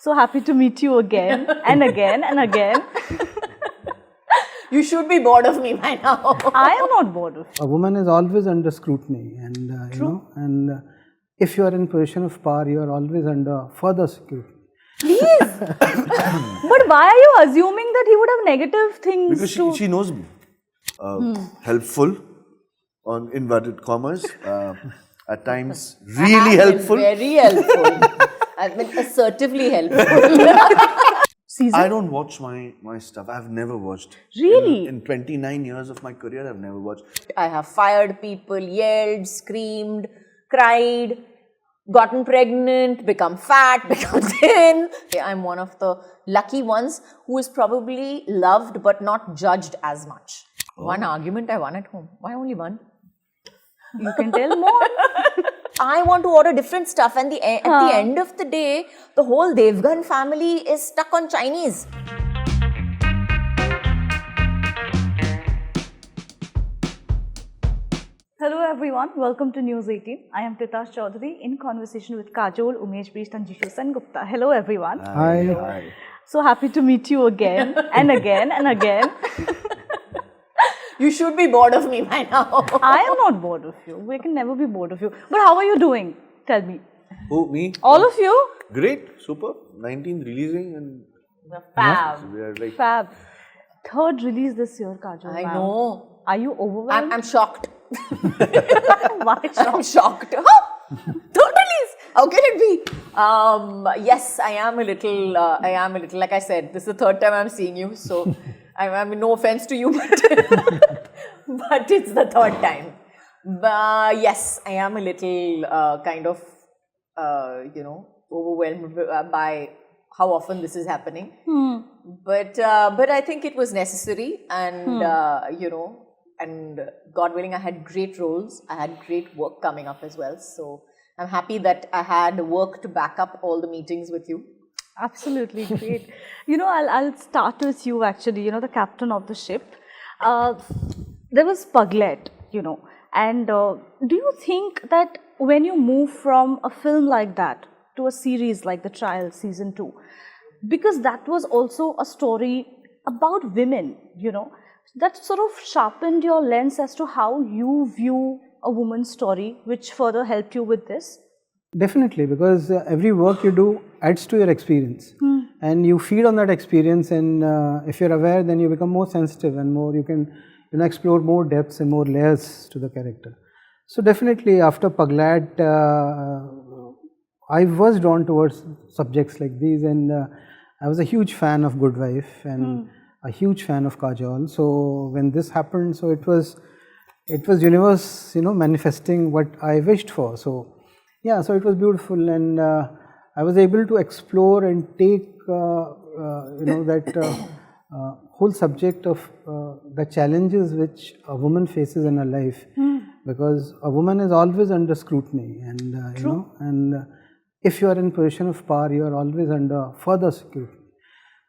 So happy to meet you again and again and again. You should be bored of me by now. I am not bored of you. A woman is always under scrutiny, and if you are in position of power, you are always under further scrutiny. Please. But why are you assuming that he would have negative things? Because she knows me. Helpful, on inverted commas. At times, really helpful. Very helpful. I've been assertively helpful. I don't watch my stuff. I've never watched. Really? In 29 years of my career, I've never watched. I have fired people, yelled, screamed, cried, gotten pregnant, become fat, become thin. I'm one of the lucky ones who is probably loved but not judged as much. One argument I won at home. Why only one? You can tell more. I want to order different stuff, and at the end of the day, the whole Devgan family is stuck on Chinese. Hello everyone, welcome to News 18. I am Titas Chowdhury in conversation with Kajol, Umesh Bisht and Jisshu Sengupta. Hello everyone. Hi. So happy to meet you again and again and again. You should be bored of me by now. I am not bored of you. We can never be bored of you. But how are you doing? Tell me. Who, me? All of you? Great, super. 19th releasing and Fab. we are like... Fab. Third release this year, Kajol. I know. Are you overwhelmed? I'm shocked. Why I'm shocked. Third release. How can it be? Yes, I am a little. Like I said, this is the third time I'm seeing you. So, I mean, no offense to you, but it's the third time. But yes, I am a little kind of, overwhelmed by how often this is happening. But I think it was necessary, and and God willing, I had great roles. I had great work coming up as well. So I'm happy that I had work to back up all the meetings with you. Absolutely great. I'll start with you actually, the captain of the ship. There was Puglet, and do you think that when you move from a film like that to a series like The Trial Season 2, because that was also a story about women, that sort of sharpened your lens as to how you view a woman's story, which further helped you with this? Definitely, because every work you do adds to your experience, and you feed on that experience. And if you're aware, then you become more sensitive and more. You can, explore more depths and more layers to the character. So definitely, after Puglat, I was drawn towards subjects like these, and I was a huge fan of Good Wife and a huge fan of Kajol. So when this happened, so it was universe, manifesting what I wished for. So yeah, so it was beautiful, and I was able to explore and take, that whole subject of the challenges which a woman faces in her life, because a woman is always under scrutiny, and and if you are in position of power, you are always under further scrutiny.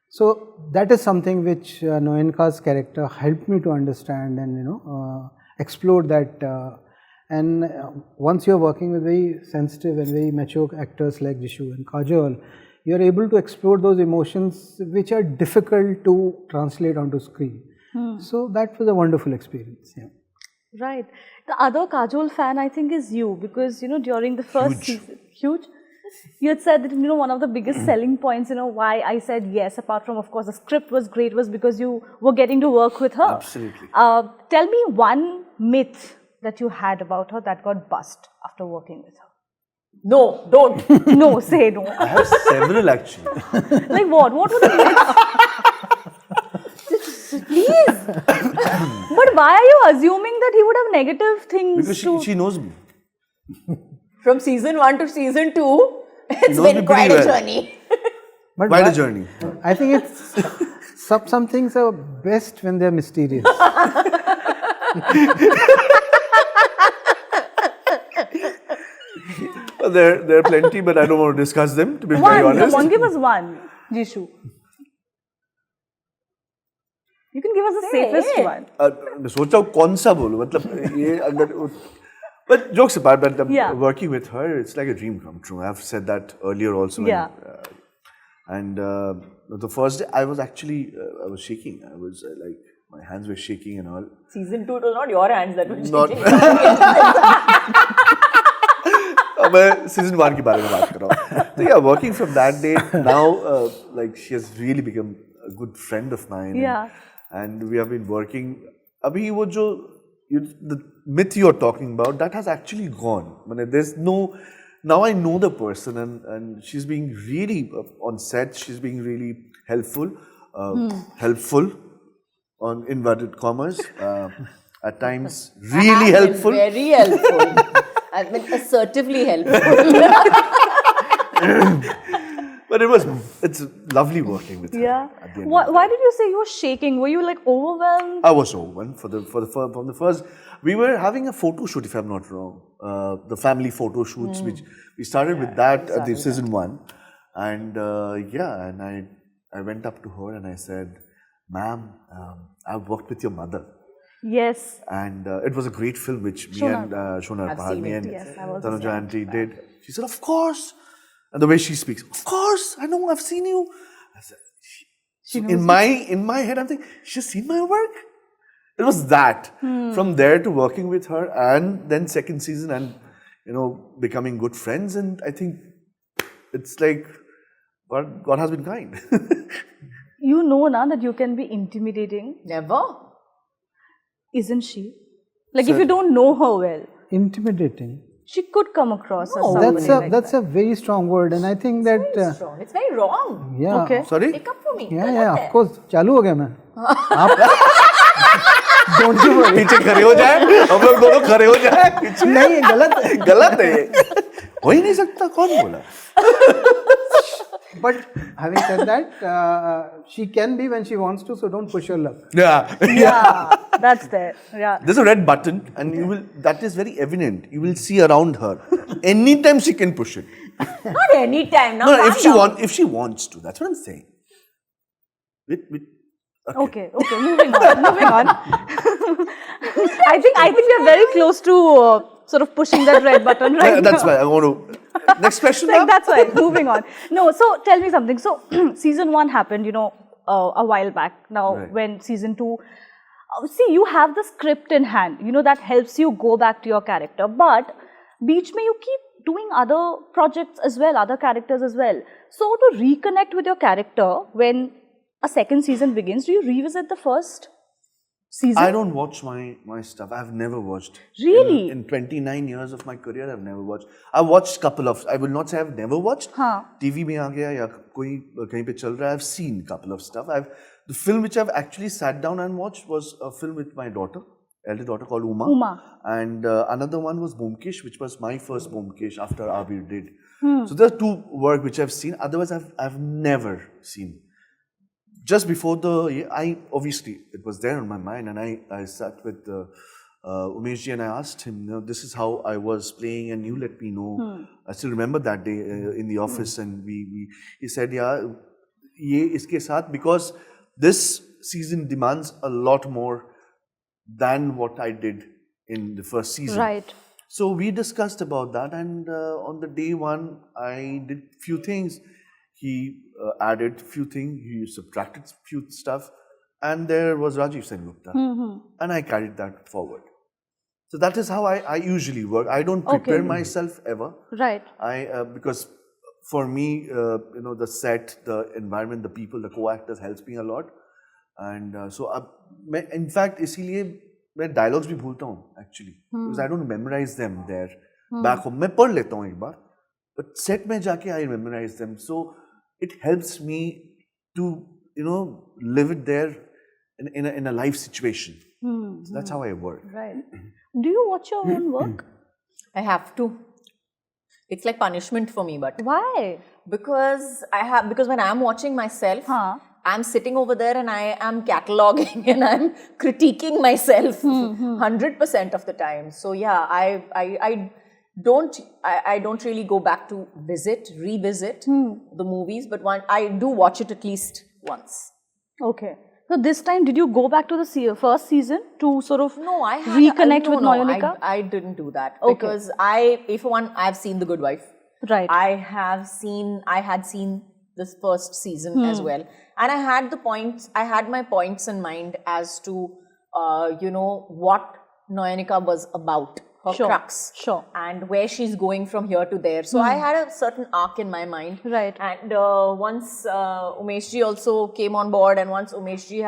So that is something which Noyanka's character helped me to understand and explore that. And once you are working with very sensitive and very mature actors like Jisshu and Kajol, you are able to explore those emotions which are difficult to translate onto screen. So that was a wonderful experience. Yeah. Right. The other Kajol fan, I think, is you, because during the first season, you had said that one of the biggest selling points, why I said yes, apart from of course the script was great, was because you were getting to work with her. Absolutely. Tell me one myth that you had about her that got bust after working with her. No, don't. No, say no. I have several actually. Like what? What were the myths? Please. But why are you assuming that he would have negative things? Because she knows me. From season 1 to season 2, it's been quite a journey. But quite a journey. I think it's some things are best when they're mysterious. Well, there are plenty, but I don't want to discuss them, to be very honest. One, give us one, Jisshu. You can give us the safest one. मैं सोच रहा हूँ कौन सा बोलूँ, मतलब ये अगर But jokes apart, but working with her, it's like a dream come true. I've said that earlier also. And the first day, I was actually, I was shaking. I was like, my hands were shaking and all. Season 2, it was not your hands that were Not. shaking. मैं season 1 के बारे में बात कर रहा हूँ. So yeah, working from that day, now like she has really become a good friend of mine. Yeah. And we have been working. अभी वो जो the myth you're talking about, that has actually gone. I mean, there's no. Now I know the person, and she's being really on set. She's being really helpful, helpful on inverted commas. At times, really helpful. Very helpful. I've been assertively helpful. But it's lovely working with her. Yeah. At the end Why did you say you were shaking? Were you like overwhelmed? I was overwhelmed from the first. We were having a photo shoot, if I'm not wrong. The family photo shoots, which we started with that at the season 1, and and I went up to her and I said, "Ma'am, I've worked with your mother." Yes. And it was a great film which me and Shona Pahar, me and Yes, I was Tanuja auntie did. She said, "Of course." And the way she speaks, "Of course, I know, I've seen you." I said, so in my head, I'm thinking, she's seen my work. It was that. From there to working with her, and then second season, and becoming good friends. And I think it's like God has been kind. You know now that you can be intimidating, Never. isn't she? Like if you don't know her well, Intimidating. she could come across as somebody That's a very strong word, and I think that Very strong. It's very wrong. yeah. Okay. Sorry? Pick up for me. Yeah, of course. चालू हो गया मैं. Don't you worry. पीछे खड़े हो जाए, हम लोग दोनों खड़े हो जाए. पीछे नहीं, गलत है. गलत है ये. हो ही नहीं सकता, कौन बोला? But having said that, she can be when she wants to, so don't push her luck. Yeah. Yeah, that's there. Yeah. There's a red button, and that is very evident. You will see around her. Anytime she can push it. Not any time. Now, No, calm if she wants to. That's what I'm saying. Okay, moving on. I think we are very close to sort of pushing that red button right now. That's why I want to. Next question. Like ma'am? that's why. Moving on. No, so tell me something. So season 1 happened, a while back. Now, Right. when season 2, see, you have the script in hand. That helps you go back to your character. But beach mein you keep doing other projects as well, other characters as well. So to reconnect with your character when a second season begins, do you revisit the first season? I don't watch my stuff. I've never watched. Really? In 29 years of my career, I've never watched. I've watched couple of. I will not say I've never watched. हाँ. TV में आ गया या कोई कहीं पे चल रहा है. I've seen couple of stuff. The film which I've actually sat down and watched was a film with my daughter, elder daughter called Uma. And another one was Bomkesh, which was my first Bomkesh after Abir did. So there are 2 work which I've seen. Otherwise, I've never seen. Just before obviously it was there on my mind, and I sat with Umesh and I asked him, this is how I was playing, and you let me know. I still remember that day in the office, and he said, yeah, ye iske saath, because this season demands a lot more than what I did in the first season. Right. So we discussed about that, and on the day 1, I did few things. He added few things, he subtracted few stuff, and there was Jisshu Sengupta, and I carried that forward. So that is how I usually work. I don't prepare myself ever. Right. Because for me, the set, the environment, the people, the co-actors helps me a lot, and so in fact, इसीलिए मैं dialogues भी भूलता हूँ actually, because I don't memorize them there. Back home, मैं पढ़ लेता हूँ एक बार, but set में जाके I memorize them. So it helps me to live it there in a life situation. So that's how I work. Right. Do you watch your own work? I have to. It's like punishment for me, but Why? because when I'm watching myself, Huh. I'm sitting over there and I am cataloging and I'm critiquing myself 100% of the time. So yeah, I don't really go back to revisit the movies, but I do watch it at least once. Okay. So this time, did you go back to the first season to sort of reconnect reconnect with Noyonika? I didn't do that Okay. because I've seen The Good Wife. Right. I had seen this first season as well. And I had my points in mind as to, what Nayanika was about, her crux, and where she's going from here to there. So I had a certain arc in my mind. Right. And once Umeshji also came on board, and once Umeshji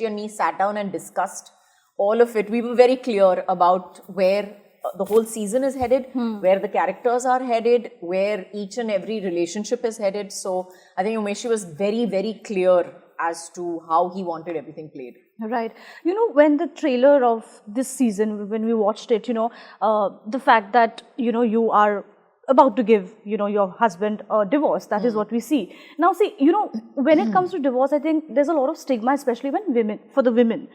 and me sat down and discussed all of it, we were very clear about where the whole season is headed, where the characters are headed, where each and every relationship is headed. So I think Umeshji was very, very clear as to how he wanted everything played. Right. When the trailer of this season, when we watched it, the fact that, you are about to give, your husband a divorce, that is what we see. Now, see, when it comes to divorce, I think there's a lot of stigma, especially for the women.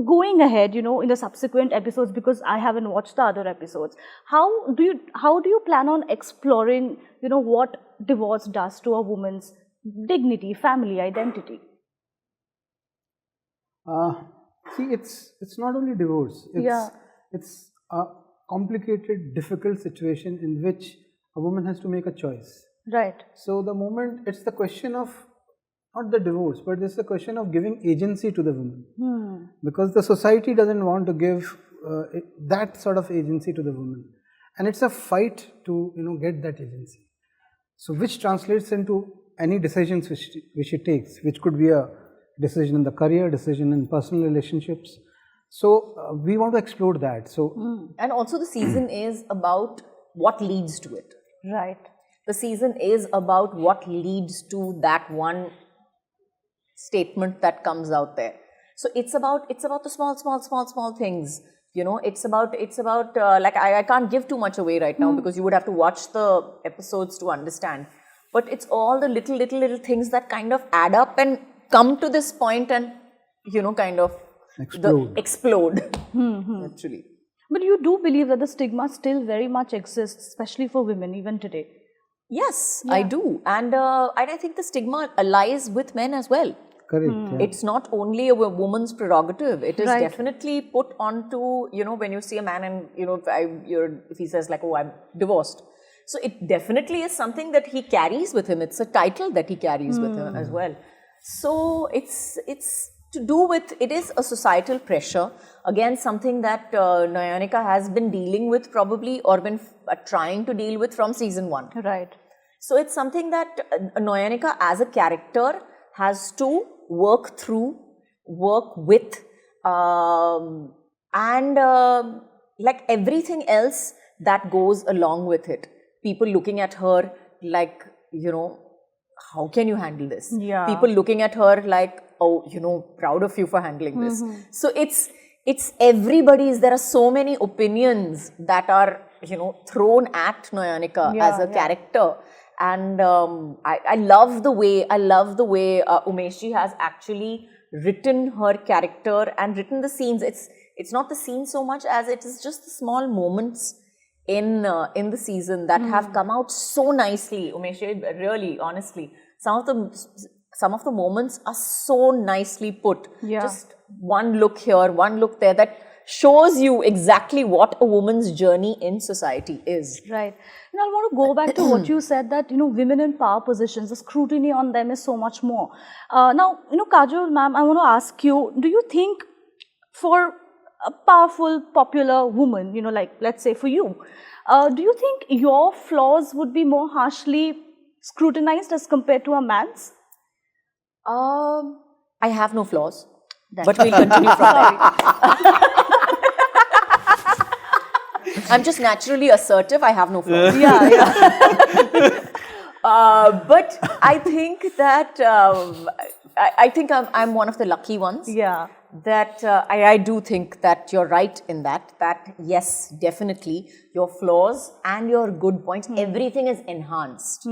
Going ahead, in the subsequent episodes, because I haven't watched the other episodes, how do you plan on exploring, what divorce does to a woman's dignity, family, identity? See, it's not only divorce. It's a complicated, difficult situation in which a woman has to make a choice. Right. So the moment, it's the question of not the divorce, but it's the question of giving agency to the woman. Because the society doesn't want to give that sort of agency to the woman. And it's a fight to, get that agency. So which translates into any decisions which she takes, which could be a decision in the career, decision in personal relationships. So we want to explore that. So and also the season is about what leads to it. Right. The season is about what leads to that one statement that comes out there. So it's about the small things. It's about like I can't give too much away right now because you would have to watch the episodes to understand. But it's all the little things that kind of add up and come to this point and, kind of explode. Actually. But you do believe that the stigma still very much exists, especially for women, even today? Yes, I do. And I think the stigma lies with men as well. Correct. Yeah. It's not only a woman's prerogative. It is definitely put onto, when you see a man and, if he says like, oh, I'm divorced. So it definitely is something that he carries with him. It's a title that he carries with him as well. So it's to do with, it is a societal pressure. Again, something that Nayanika has been dealing with probably, or been trying to deal with from season 1. Right. So it's something that Nayanika as a character has to work through, work with, and like everything else that goes along with it. People looking at her like, how can you handle this? Yeah. People looking at her like, oh, proud of you for handling this. So it's everybody's, there are so many opinions that are, thrown at Nayanika as a character. And I love the way Umeshji has actually written her character and written the scenes. It's not the scene so much as it is just the small moments in the season that have come out so nicely. Umeshji, really, honestly, some of the moments are so nicely put. Yeah. Just one look here, one look there, that shows you exactly what a woman's journey in society is. Right. And I want to go back to what you said, that, women in power positions, the scrutiny on them is so much more. Now, Kajol ma'am, I want to ask you, do you think for a powerful, popular woman, like, let's say for you, do you think your flaws would be more harshly scrutinized as compared to a man's? I have no flaws, but we'll continue from there. I'm just naturally assertive. I have no flaws. But I think that I think I'm one of the lucky ones. Yeah. That I do think that you're right in that yes, definitely your flaws and your good points, everything is enhanced.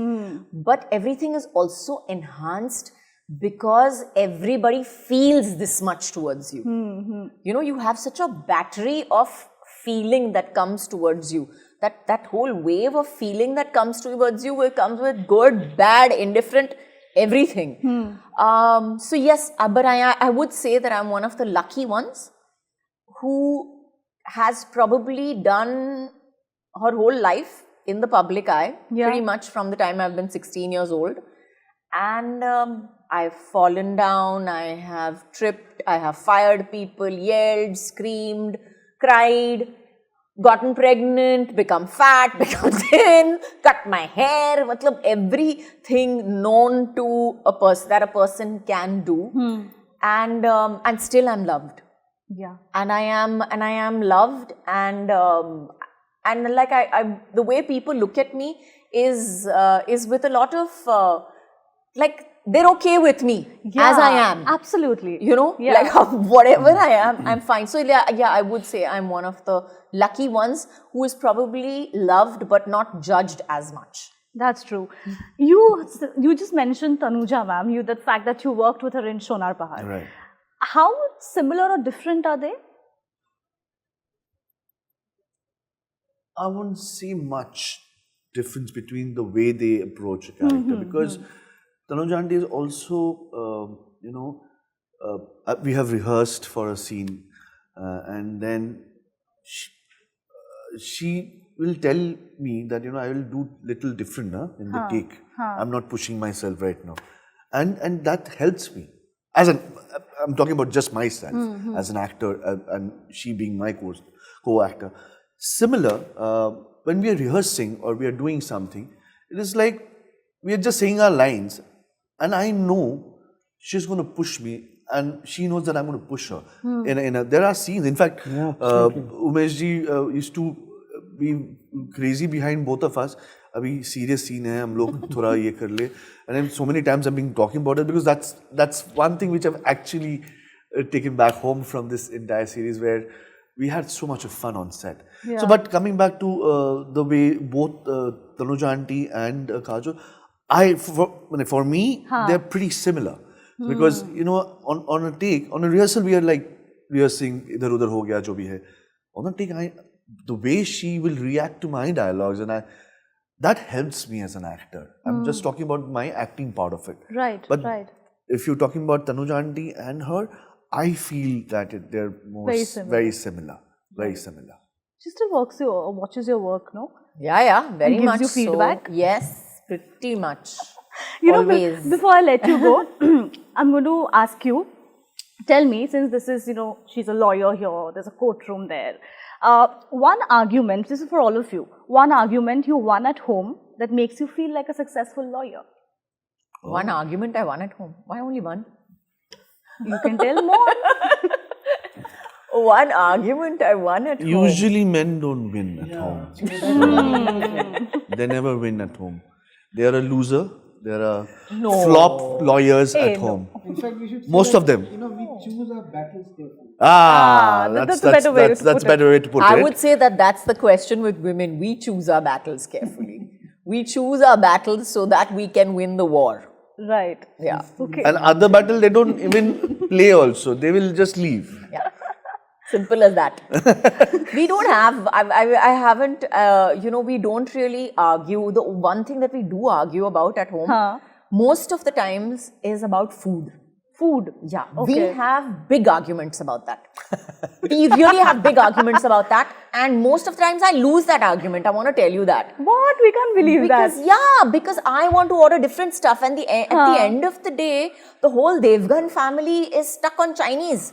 But everything is also enhanced because everybody feels this much towards you. You have such a battery of feeling that comes towards you. That whole wave of feeling that comes towards you comes with good, bad, indifferent, everything. So yes, but I would say that I'm one of the lucky ones who has probably done her whole life in the public eye, Yeah. pretty much from the time I've been 16 years old. And I've fallen down, I have tripped, I have fired people, yelled, screamed, cried, gotten pregnant, become fat, become thin, cut my hair, matlab everything known to a person that a person can do. And still I'm loved. Yeah. And I am loved, and like I the way people look at me is with a lot of like they're okay with me as I am. Absolutely. You know, Yeah. like whatever I am, I'm fine. So yeah, I would say I'm one of the lucky ones who is probably loved but not judged as much. That's true. You just mentioned Tanuja, ma'am. The fact that you worked with her in Sonar Pahad. Right. How similar or different are they? I wouldn't see much difference between the way they approach a character because Tanuja aunty is also, we have rehearsed for a scene and then she will tell me that, I will do little different in the take. I'm not pushing myself right now. And that helps me. I'm talking about just myself as an actor and she being my co-actor. Similar, when we are rehearsing or we are doing something, it is like we are just saying our lines and I know she's going to push me and she knows that I'm going to push her. There are scenes, in fact, Umesh ji used to be crazy behind both of us. Abhi serious scene hai, hum log thoda ye kar le. And then so many times I've been talking about it because that's one thing which I've actually taken back home from this entire series where we had so much of fun on set. Yeah. So, but coming back to the way both Tanuja aunty and Kajol, for me, they're pretty similar. Because, on a take, on a rehearsal, we are like rehearsing, idhar udhar ho gaya, jo bhi hai. On a take, the way she will react to my dialogues, and that helps me as an actor. I'm just talking about my acting part of it. Right, but right. If you're talking about Tanuja aunty and her, I feel that they're very similar. Very similar. She still watches your work, no? Yeah, very and gives much you feedback? so. Yes, pretty much. Always. Before I let you go, I'm going to ask you, tell me, since this is, she's a lawyer here, there's a courtroom there. One argument, this is for all of you, one argument you won at home that makes you feel like a successful lawyer. One argument I won at home. Why only one? You can tell more. One argument I won at home. Usually men don't win at home. They never win at home. They are a loser. They are flop lawyers at home. In fact, we should say Most that, of them. we choose our battles carefully. That's a better way to put it. better way to put it. I would say that's the question with women. We choose our battles carefully. We choose our battles so that we can win the war. Right. Yeah. Okay. And other battle, they don't even play also. They will just leave. Yeah. Simple as that. We don't have, I haven't, we don't really argue. The one thing that we do argue about at home, most of the times is about food. Food. Yeah. Okay. We have big arguments about that. We really have big arguments about that. And most of the times I lose that argument. I want to tell you that. What? We can't believe that. Because I want to order different stuff. And at the end of the day, the whole Devgan family is stuck on Chinese.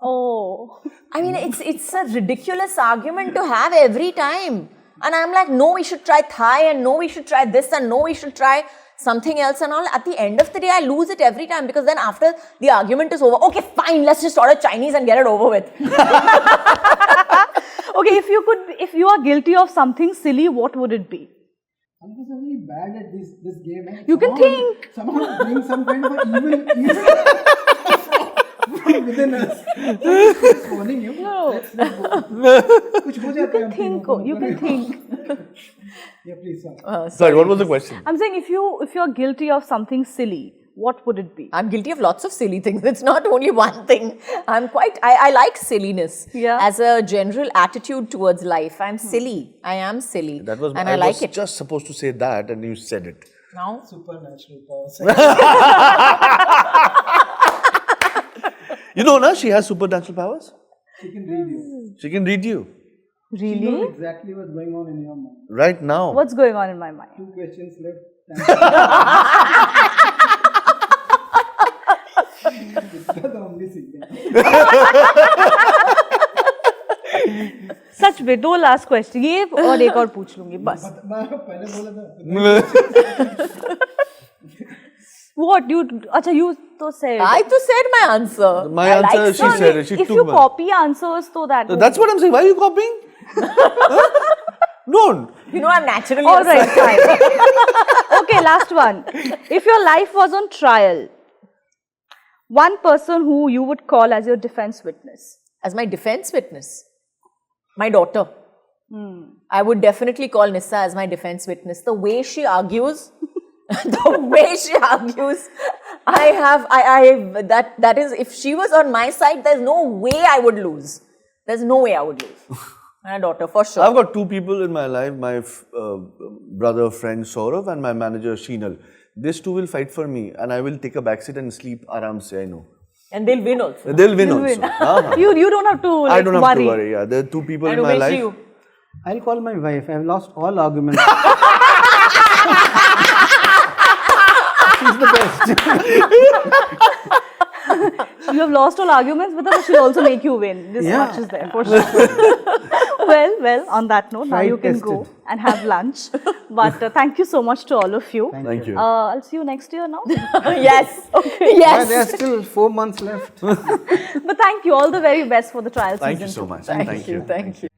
Oh. I mean, it's a ridiculous argument to have every time. And I'm like, no, we should try Thai, and no, we should try this, and no, we should try something else and all. At the end of the day, I lose it every time because then after the argument is over, okay, fine, let's just order Chinese and get it over with. Okay, if you are guilty of something silly, what would it be? I'm just really bad at this game. Eh? You can think. Somehow bring some kind of an evil from within us. It's warning you. No. You can think. You can think. Yeah, please. Sorry, what was the question? I'm saying if you're guilty of something silly, what would it be? I'm guilty of lots of silly things. It's not only one thing. I like silliness as a general attitude towards life. I'm silly. I am silly. That was, and I like it. Just supposed to say that and you said it. Now? Supernatural powers. You know, she has supernatural powers. She can read you. She can read you. Really? Exactly what's going on in your mind. Right now. What's going on in my mind? 2 questions left. That's the only secret. सच में 2 last question ये और एक और पूछ लूंगी बस. पहले बोला था. What you? अच्छा you तो said. I too said my answer. My I answer, like she said it. She If took you my. copy answers, so that. That's what I'm saying. Why are you copying? Don't. You know, I'm naturally All right, assertive. fine. Okay, last one. If your life was on trial, one person who you would call as your defense witness. As my defense witness, my daughter. I would definitely call Nysa as my defense witness. The way she argues, that is, if she was on my side, there's no way I would lose. There's no way I would lose. My daughter, for sure. I've got 2 people in my life, my brother, friend Saurav and my manager Sheenal. These 2 will fight for me and I will take a backseat and sleep aram se, I know. And they'll win also. They'll win also. You don't have to like, I don't have worry. to worry. Yeah, there are 2 people And in my Umesh, life. you. I'll call my wife. I've lost all arguments. She's the best. You have lost all arguments with her, but she'll also make you win. This much is there for sure. Well, on that note, now you can go and have lunch. But thank you so much to all of you. Thank you. I'll see you next year now. Yes. Okay. Yeah, Yes. there's still 4 months left. But thank you. All the very best for the trial Thank season. you so much. Thank you. Thank you.